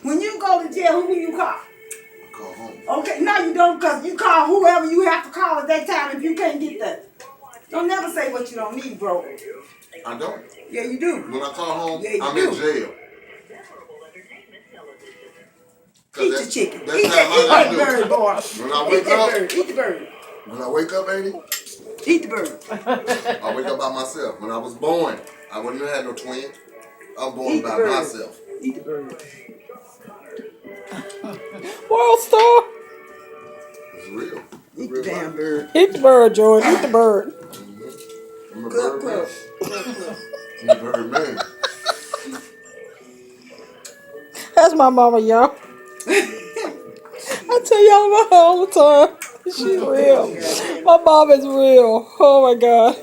When you go to jail, who you call? I call home. Okay, no you don't, because you call whoever you have to call at that time if you can't get that. Don't never say what you don't need, bro. I don't. Yeah, you do. When I call home, Yeah, you I'm do. in jail. Eat your chicken. That's Eat that bird, boy. When I wake up, Eat the bird. when I wake up, baby, Eat the bird. I wake up by myself. When I was born, I wouldn't have had no twin. I'm born Eat by the bird. myself. Eat the bird. World Star. It's real. Eat the damn bird. Eat the bird, Jordan. Eat the bird. I'm a Club, bird man. club. I'm a bird man. That's my mama, y'all. I tell y'all about her all the time. She's real. My mom is real. Oh my God.